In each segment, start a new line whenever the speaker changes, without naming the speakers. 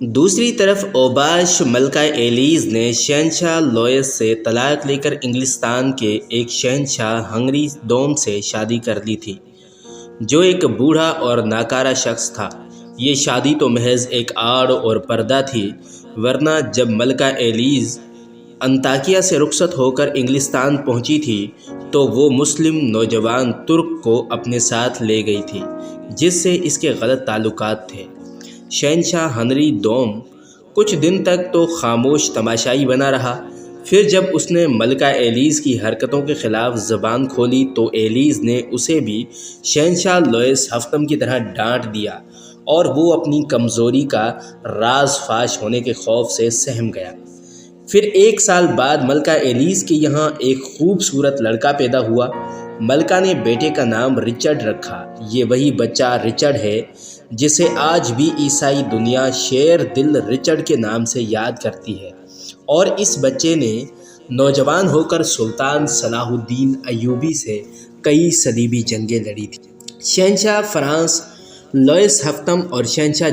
دوسری طرف اوباش ملکہ ایلیز نے شہنشاہ لوئس سے طلاق لے کر انگلستان کے ایک شہنشاہ ہنگری دوم سے شادی کر لی تھی، جو ایک بوڑھا اور ناکارہ شخص تھا۔ یہ شادی تو محض ایک آڑ اور پردہ تھی، ورنہ جب ملکہ ایلیز انطاکیہ سے رخصت ہو کر انگلستان پہنچی تھی تو وہ مسلم نوجوان ترک کو اپنے ساتھ لے گئی تھی، جس سے اس کے غلط تعلقات تھے۔ شہنشاہ ہنری دوم کچھ دن تک تو خاموش تماشائی بنا رہا، پھر جب اس نے ملکہ ایلیز کی حرکتوں کے خلاف زبان کھولی تو ایلیز نے اسے بھی شہنشاہ لوئس ہفتم کی طرح ڈانٹ دیا، اور وہ اپنی کمزوری کا راز فاش ہونے کے خوف سے سہم گیا۔ پھر 1 سال بعد ملکہ ایلیز کے یہاں ایک خوبصورت لڑکا پیدا ہوا۔ ملکہ نے بیٹے کا نام رچرڈ رکھا۔ یہ وہی بچہ رچرڈ ہے جسے آج بھی عیسائی دنیا شیر دل رچرڈ کے نام سے یاد کرتی ہے، اور اس بچے نے نوجوان ہو کر سلطان صلاح الدین ایوبی سے کئی صلیبی جنگیں لڑی تھیں۔ شہنشاہ فرانس لوئس ہفتم اور شہنشاہ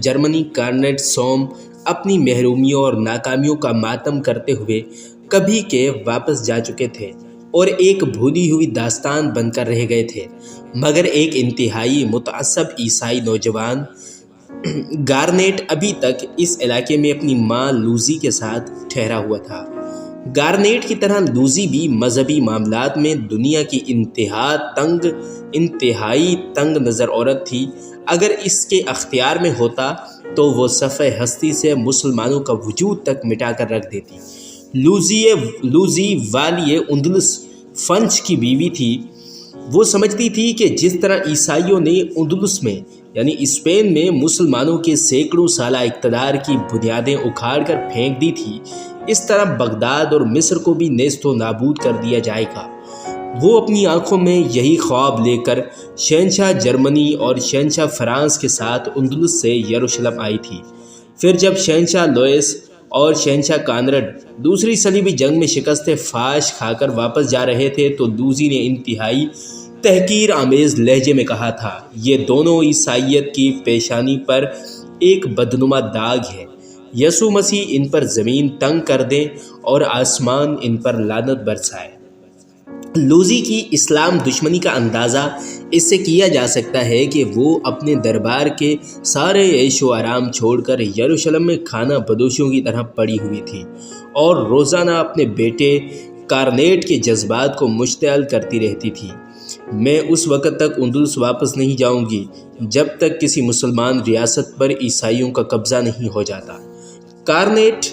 جرمنی کارنیٹ سوم اپنی محرومیوں اور ناکامیوں کا ماتم کرتے ہوئے کبھی کے واپس جا چکے تھے اور ایک بھولی ہوئی داستان بن کر رہ گئے تھے، مگر ایک انتہائی متعصب عیسائی نوجوان گارنیٹ ابھی تک اس علاقے میں اپنی ماں لوزی کے ساتھ ٹھہرا ہوا تھا۔ گارنیٹ کی طرح لوزی بھی مذہبی معاملات میں دنیا کی انتہائی تنگ نظر عورت تھی۔ اگر اس کے اختیار میں ہوتا تو وہ صفحہ ہستی سے مسلمانوں کا وجود تک مٹا کر رکھ دیتی۔ لوزی والی اندلس فنچ کی بیوی تھی۔ وہ سمجھتی تھی کہ جس طرح عیسائیوں نے اندلس میں یعنی اسپین میں مسلمانوں کے سینکڑوں سالہ اقتدار کی بنیادیں اکھاڑ کر پھینک دی تھی، اس طرح بغداد اور مصر کو بھی نیست و نابود کر دیا جائے گا۔ وہ اپنی آنکھوں میں یہی خواب لے کر شہنشاہ جرمنی اور شہنشاہ فرانس کے ساتھ اندلس سے یروشلم آئی تھی۔ پھر جب شہنشاہ لوئس اور شہنشاہ کانرڈ دوسری صلیبی جنگ میں شکست فاش کھا کر واپس جا رہے تھے تو لوزی نے انتہائی تحقیر آمیز لہجے میں کہا تھا، یہ دونوں عیسائیت کی پیشانی پر ایک بدنما داغ ہے۔ یسوع مسیح ان پر زمین تنگ کر دے اور آسمان ان پر لعنت برسائے۔ لوزی کی اسلام دشمنی کا اندازہ اس سے کیا جا سکتا ہے کہ وہ اپنے دربار کے سارے عیش و آرام چھوڑ کر یروشلم میں کھانا بدوشیوں کی طرح پڑی ہوئی تھی اور روزانہ اپنے بیٹے کارنیٹ کے جذبات کو مشتعل کرتی رہتی تھی۔ میں اس وقت تک اندلس واپس نہیں جاؤں گی جب تک کسی مسلمان ریاست پر عیسائیوں کا قبضہ نہیں ہو جاتا۔ کارنیٹ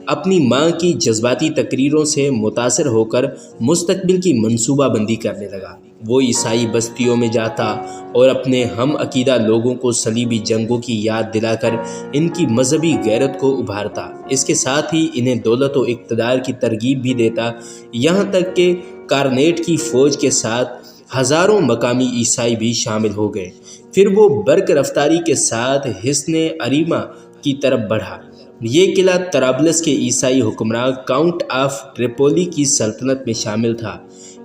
اپنی ماں کی جذباتی تقریروں سے متاثر ہو کر مستقبل کی منصوبہ بندی کرنے لگا۔ وہ عیسائی بستیوں میں جاتا اور اپنے ہم عقیدہ لوگوں کو صلیبی جنگوں کی یاد دلا کر ان کی مذہبی غیرت کو ابھارتا۔ اس کے ساتھ ہی انہیں دولت و اقتدار کی ترغیب بھی دیتا، یہاں تک کہ کارنیٹ کی فوج کے ساتھ ہزاروں مقامی عیسائی بھی شامل ہو گئے۔ پھر وہ برق رفتاری کے ساتھ حصن اریما کی طرف بڑھا۔ یہ قلعہ طرابلس کے عیسائی حکمراں کاؤنٹ آف ٹریپولی کی سلطنت میں شامل تھا۔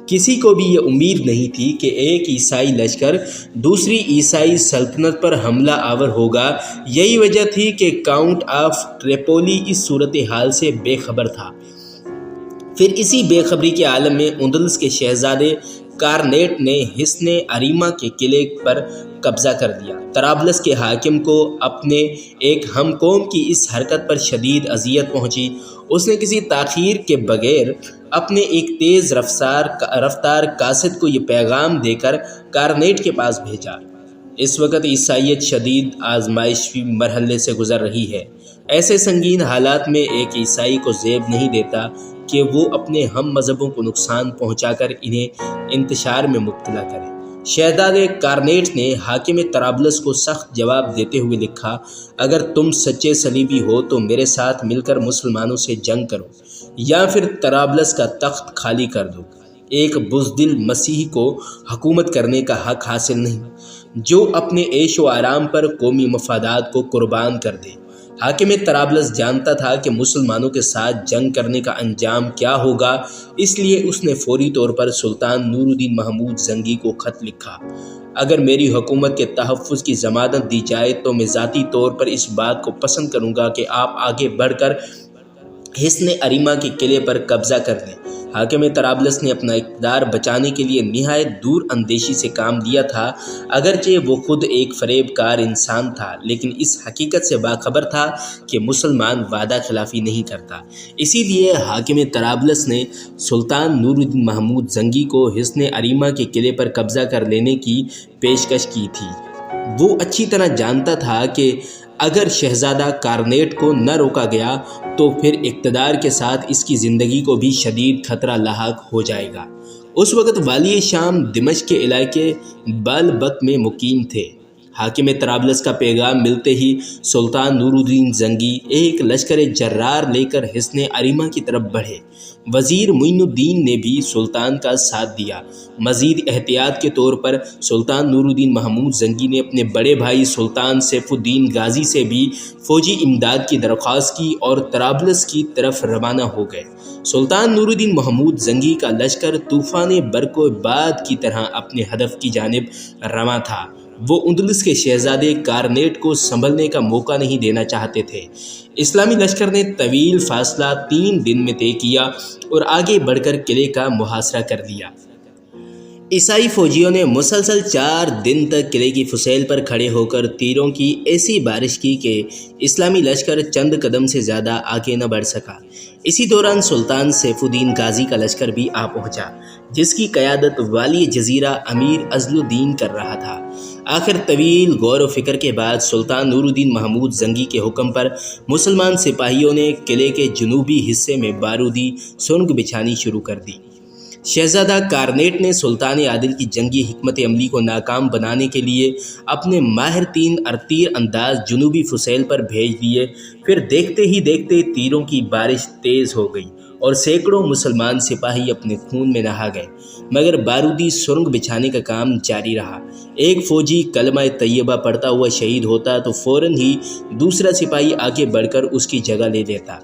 کسی کو بھی یہ امید نہیں تھی کہ ایک عیسائی لشکر دوسری عیسائی سلطنت پر حملہ آور ہوگا۔ یہی وجہ تھی کہ کاؤنٹ آف ٹریپولی اس صورتحال سے بے خبر تھا۔ پھر اسی بے خبری کے عالم میں اندلس کے شہزادے کارنیٹ نے حصن اریما کے قلعے پر قبضہ کر دیا۔ طرابلس کے حاکم کو اپنے ایک ہم قوم کی اس حرکت پر شدید اذیت پہنچی۔ اس نے کسی تاخیر کے بغیر اپنے ایک تیز رفتار قاصد کو یہ پیغام دے کر کارنیٹ کے پاس بھیجا، اس وقت عیسائیت شدید آزمائشی مرحلے سے گزر رہی ہے۔ ایسے سنگین حالات میں ایک عیسائی کو زیب نہیں دیتا کہ وہ اپنے ہم مذہبوں کو نقصان پہنچا کر انہیں انتشار میں مبتلا کرے۔ شہزادے کارنیٹ نے حاکم طرابلس کو سخت جواب دیتے ہوئے لکھا، اگر تم سچے صلیبی ہو تو میرے ساتھ مل کر مسلمانوں سے جنگ کرو یا پھر طرابلس کا تخت خالی کر دو۔ ایک بزدل مسیحی کو حکومت کرنے کا حق حاصل نہیں جو اپنے عیش و آرام پر قومی مفادات کو قربان کر دے۔ حاکم طرابلس جانتا تھا کہ مسلمانوں کے ساتھ جنگ کرنے کا انجام کیا ہوگا، اس لیے اس نے فوری طور پر سلطان نور الدین محمود زنگی کو خط لکھا: اگر میری حکومت کے تحفظ کی ضمانت دی جائے تو میں ذاتی طور پر اس بات کو پسند کروں گا کہ آپ آگے بڑھ کر حصن اریما کے قلعے پر قبضہ کر لیں۔ حاکم طرابلس نے اپنا اقتدار بچانے کے لیے نہایت دور اندیشی سے کام لیا تھا، اگرچہ وہ خود ایک فریب کار انسان تھا، لیکن اس حقیقت سے باخبر تھا کہ مسلمان وعدہ خلافی نہیں کرتا۔ اسی لیے حاکم طرابلس نے سلطان نور الدین محمود زنگی کو حصن اریما کے قلعے پر قبضہ کر لینے کی پیشکش کی تھی۔ وہ اچھی طرح جانتا تھا کہ اگر شہزادہ کارنیٹ کو نہ روکا گیا تو پھر اقتدار کے ساتھ اس کی زندگی کو بھی شدید خطرہ لاحق ہو جائے گا۔ اس وقت والی شام دمشق کے علاقے بالبک میں مقیم تھے۔ حاکم طرابلس کا پیغام ملتے ہی سلطان نور الدین زنگی ایک لشکر جرار لے کر حصن اریما کی طرف بڑھے۔ وزیر معین الدین نے بھی سلطان کا ساتھ دیا۔ مزید احتیاط کے طور پر سلطان نور الدین محمود زنگی نے اپنے بڑے بھائی سلطان سیف الدین غازی سے بھی فوجی امداد کی درخواست کی اور طرابلس کی طرف روانہ ہو گئے۔ سلطان نور الدین محمود زنگی کا لشکر طوفان برق و باد کی طرح اپنے ہدف کی جانب رواں تھا۔ وہ اندلس کے شہزادے کارنیٹ کو سنبھلنے کا موقع نہیں دینا چاہتے تھے۔ اسلامی لشکر نے طویل فاصلہ 3 دن میں طے کیا اور آگے بڑھ کر قلعے کا محاصرہ کر لیا۔ عیسائی فوجیوں نے مسلسل 4 دن تک قلعے کی فسیل پر کھڑے ہو کر تیروں کی ایسی بارش کی کہ اسلامی لشکر چند قدم سے زیادہ آگے نہ بڑھ سکا۔ اسی دوران سلطان سیف الدین غازی کا لشکر بھی آ پہنچا، جس کی قیادت والی جزیرہ امیر عزل الدین کر رہا تھا۔ آخر طویل غور و فکر کے بعد سلطان نور الدین محمود زنگی کے حکم پر مسلمان سپاہیوں نے قلعے کے جنوبی حصے میں بارودی سرنگ بچھانی شروع کر دی۔ شہزادہ کارنیٹ نے سلطان عادل کی جنگی حکمت عملی کو ناکام بنانے کے لیے اپنے ماہر تیر انداز جنوبی فسیل پر بھیج دیے۔ پھر دیکھتے ہی دیکھتے تیروں کی بارش تیز ہو گئی اور سینکڑوں مسلمان سپاہی اپنے خون میں نہا گئے، مگر بارودی سرنگ بچھانے کا کام جاری رہا۔ ایک فوجی کلمہ طیبہ پڑھتا ہوا شہید ہوتا تو فوراً ہی دوسرا سپاہی آگے بڑھ کر اس کی جگہ لے لیتا،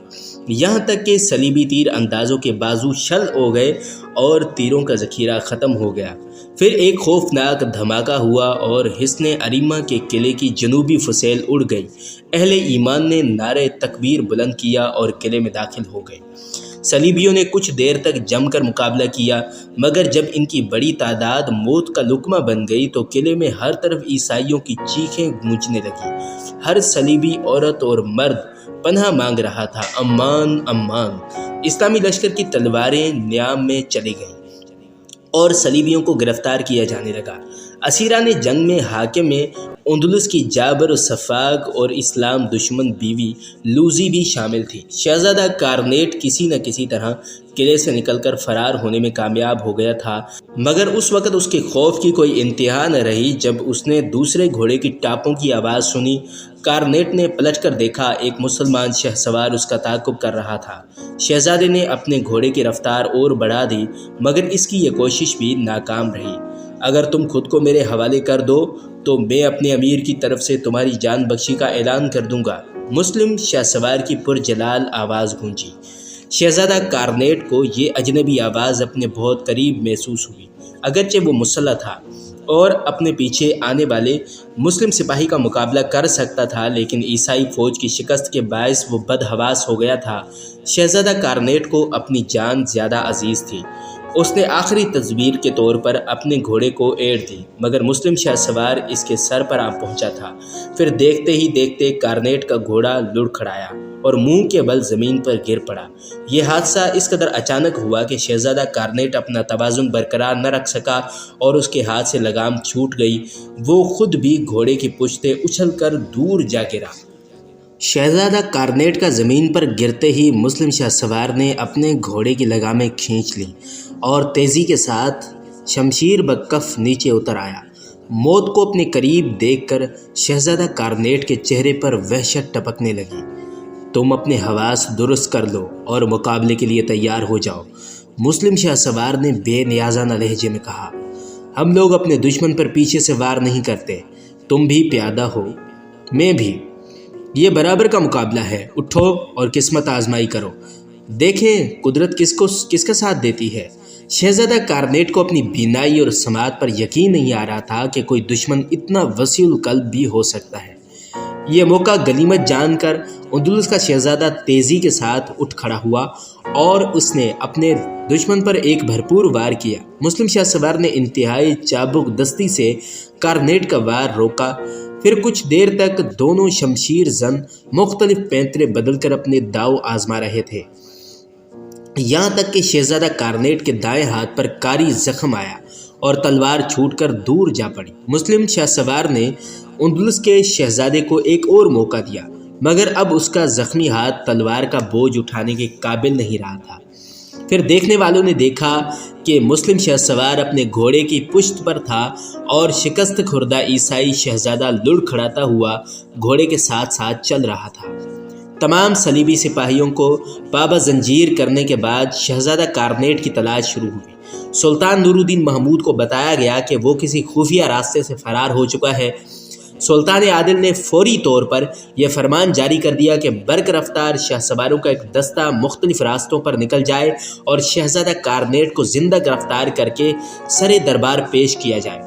یہاں تک کہ صلیبی تیر اندازوں کے بازو شل ہو گئے اور تیروں کا ذخیرہ ختم ہو گیا۔ پھر ایک خوفناک دھماکہ ہوا اور حصن اریما کے قلعے کی جنوبی فسیل اڑ گئی۔ اہل ایمان نے نعرہ تکبیر بلند کیا اور قلعے میں داخل ہو گئے۔ صلیبیوں نے کچھ دیر تک جم کر مقابلہ کیا، مگر جب ان کی بڑی تعداد موت کا لقمہ بن گئی تو قلعے میں ہر طرف عیسائیوں کی چیخیں گونجنے لگیں۔ ہر صلیبی عورت اور مرد پناہ مانگ رہا تھا، امان امان۔ اسلامی لشکر کی تلواریں نیام میں چلی گئیں اور صلیبیوں کو گرفتار کیا جانے لگا۔ اسیران جنگ میں حاکم اندلس کی جابر و صفاق اور اسلام دشمن بیوی لوزی بھی شامل تھی۔ شہزادہ کارنیٹ کسی نہ کسی طرح قلعے سے نکل کر فرار ہونے میں کامیاب ہو گیا تھا، مگر اس وقت اس کے خوف کی کوئی انتہا نہ رہی جب اس نے دوسرے گھوڑے کی ٹاپوں کی آواز سنی۔ کارنیٹ نے پلٹ کر دیکھا، ایک مسلمان شہ سوار اس کا تعاقب کر رہا تھا۔ شہزادے نے اپنے گھوڑے کی رفتار اور بڑھا دی، مگر اس کی یہ کوشش بھی ناکام رہی۔ اگر تم خود کو میرے حوالے کر دو تو میں اپنے امیر کی طرف سے تمہاری جان بخشی کا اعلان کر دوں گا۔ مسلم شہ سوار کی پرجلال آواز گونجی۔ شہزادہ کارنیٹ کو یہ اجنبی آواز اپنے بہت قریب محسوس ہوئی، اگرچہ وہ مسلح تھا اور اپنے پیچھے آنے والے مسلم سپاہی کا مقابلہ کر سکتا تھا، لیکن عیسائی فوج کی شکست کے باعث وہ بدحواس ہو گیا تھا۔ شہزادہ کارنیٹ کو اپنی جان زیادہ عزیز تھی۔ اس نے آخری تدبیر کے طور پر اپنے گھوڑے کو ایڑ دی، مگر مسلم شہ سوار اس کے سر پر آ پہنچا تھا۔ پھر دیکھتے ہی دیکھتے کارنیٹ کا گھوڑا لڑکھڑایا اور منہ کے بل زمین پر گر پڑا۔ یہ حادثہ اس قدر اچانک ہوا کہ شہزادہ کارنیٹ اپنا توازن برقرار نہ رکھ سکا اور اس کے ہاتھ سے لگام چھوٹ گئی۔ وہ خود بھی گھوڑے کی پشت اچھل کر دور جا گرا۔ شہزادہ کارنیٹ کا زمین پر گرتے ہی مسلم شہ سوار نے اپنے گھوڑے کی لگامیں کھینچ لیں اور تیزی کے ساتھ شمشیر بکف نیچے اتر آیا۔ موت کو اپنے قریب دیکھ کر شہزادہ کارنیٹ کے چہرے پر وحشت ٹپکنے لگی۔ تم اپنے حواس درست کر لو اور مقابلے کے لیے تیار ہو جاؤ، مسلم شہ سوار نے بے نیازانہ لہجے میں کہا۔ ہم لوگ اپنے دشمن پر پیچھے سے وار نہیں کرتے، تم بھی پیادہ ہو، میں بھی۔ یہ برابر کا مقابلہ ہے، اٹھو اور قسمت آزمائی کرو، دیکھیں قدرت کس کا ساتھ دیتی ہے۔ شہزادہ کارنیٹ کو اپنی بینائی اور سماعت پر یقین نہیں آ رہا تھا کہ کوئی دشمن اتنا وسیع القلب بھی ہو سکتا ہے۔ یہ موقع غنیمت جان کر اندلس کا شہزادہ تیزی کے ساتھ اٹھ کھڑا ہوا اور اس نے اپنے دشمن پر ایک بھرپور وار کیا۔ مسلم شاہ سوار نے انتہائی چابک دستی سے کارنیٹ کا وار روکا، پھر کچھ دیر تک دونوں شمشیر زن مختلف پینترے بدل کر اپنے داؤ آزما رہے تھے، یہاں تک کہ شہزادہ کارنیٹ کے دائیں ہاتھ پر کاری زخم آیا اور تلوار چھوٹ کر دور جا پڑی۔ مسلم شاہ سوار نے اندلس کے شہزادے کو ایک اور موقع دیا، مگر اب اس کا زخمی ہاتھ تلوار کا بوجھ اٹھانے کے قابل نہیں رہا تھا۔ پھر دیکھنے والوں نے دیکھا کہ مسلم شاہ سوار اپنے گھوڑے کی پشت پر تھا اور شکست خوردہ عیسائی شہزادہ لڑکھڑاتا ہوا گھوڑے کے ساتھ ساتھ چل رہا تھا۔ تمام صلیبی سپاہیوں کو پابہ زنجیر کرنے کے بعد شہزادہ کارنیٹ کی تلاش شروع ہوئی۔ سلطان نور الدین محمود کو بتایا گیا کہ وہ کسی خفیہ راستے سے فرار ہو چکا ہے۔ سلطان عادل نے فوری طور پر یہ فرمان جاری کر دیا کہ برق رفتار شاہ سواروں کا ایک دستہ مختلف راستوں پر نکل جائے اور شہزادہ کارنیٹ کو زندہ گرفتار کر کے سر دربار پیش کیا جائے۔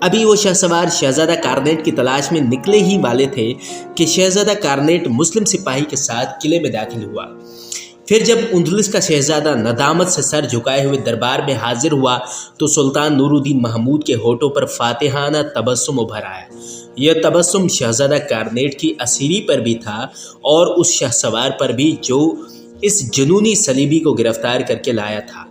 ابھی وہ شاہ سوار شہزادہ کارنیٹ کی تلاش میں نکلے ہی والے تھے کہ شہزادہ کارنیٹ مسلم سپاہی کے ساتھ قلعے میں داخل ہوا۔ پھر جب اندلس کا شہزادہ ندامت سے سر جھکائے ہوئے دربار میں حاضر ہوا تو سلطان نور الدین محمود کے ہونٹوں پر فاتحانہ تبسم ابھر آیا۔ یہ تبسم شہزادہ کارنیٹ کی اسیری پر بھی تھا اور اس شاہ سوار پر بھی جو اس جنونی صلیبی کو گرفتار کر کے لایا تھا۔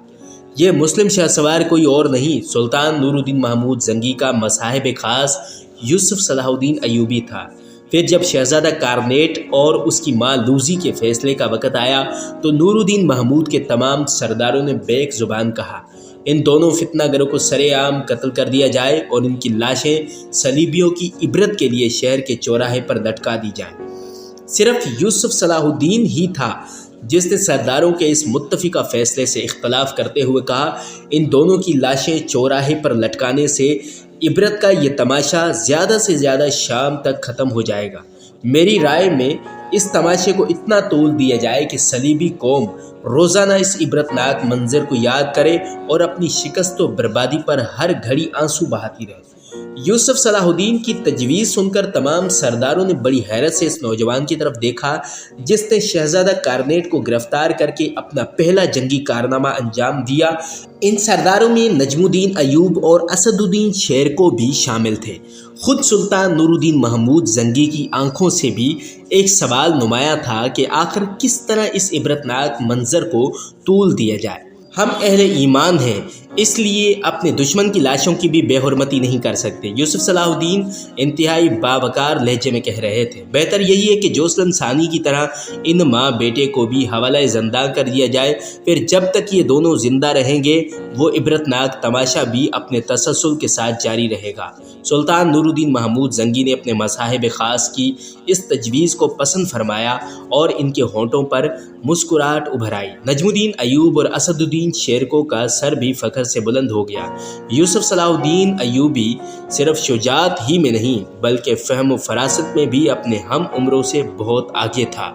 یہ مسلم شاہ سوار کوئی اور نہیں، سلطان نور الدین محمود زنگی کا مصاحب خاص یوسف صلاح الدین ایوبی تھا۔ پھر جب شہزادہ کارنیٹ اور اس کی ماں لوزی کے فیصلے کا وقت آیا تو نور الدین محمود کے تمام سرداروں نے بیک زبان کہا، ان دونوں فتنہ گروں کو سرے عام قتل کر دیا جائے اور ان کی لاشیں صلیبیوں کی عبرت کے لیے شہر کے چوراہے پر لٹکا دی جائیں۔ صرف یوسف صلاح الدین ہی تھا جس نے سرداروں کے اس متفقہ فیصلے سے اختلاف کرتے ہوئے کہا، ان دونوں کی لاشیں چوراہے پر لٹکانے سے عبرت کا یہ تماشا زیادہ سے زیادہ شام تک ختم ہو جائے گا۔ میری رائے میں اس تماشے کو اتنا طول دیا جائے کہ صلیبی قوم روزانہ اس عبرتناک منظر کو یاد کرے اور اپنی شکست و بربادی پر ہر گھڑی آنسو بہاتی رہے۔ یوسف صلاح الدین کی تجویز سن کر تمام سرداروں نے بڑی حیرت سے اس نوجوان کی طرف دیکھا جس نے شہزادہ کارنیٹ کو گرفتار کر کے اپنا پہلا جنگی کارنامہ انجام دیا۔ ان سرداروں میں نجم الدین ایوب اور اسد الدین شیر کو بھی شامل تھے۔ خود سلطان نور الدین محمود زنگی کی آنکھوں سے بھی ایک سوال نمایاں تھا کہ آخر کس طرح اس عبرتناک منظر کو طول دیا جائے۔ ہم اہل ایمان ہیں، اس لیے اپنے دشمن کی لاشوں کی بھی بے حرمتی نہیں کر سکتے، یوسف صلاح الدین انتہائی باوقار لہجے میں کہہ رہے تھے۔ بہتر یہی ہے کہ جوسلم ثانی کی طرح ان ماں بیٹے کو بھی حوالہ زنداں کر دیا جائے، پھر جب تک یہ دونوں زندہ رہیں گے وہ عبرتناک تماشا بھی اپنے تسلسل کے ساتھ جاری رہے گا۔ سلطان نور الدین محمود زنگی نے اپنے مصاحب خاص کی اس تجویز کو پسند فرمایا اور ان کے ہونٹوں پر مسکراہٹ ابھر آئی۔ نجم الدین ایوب اور اسد الدین شیرکو کا سر بھی فخر سے بلند ہو گیا۔ یوسف صلاح الدین ایوبی صرف شجاعت ہی میں نہیں بلکہ فہم و فراست میں بھی اپنے ہم عمروں سے بہت آگے تھا۔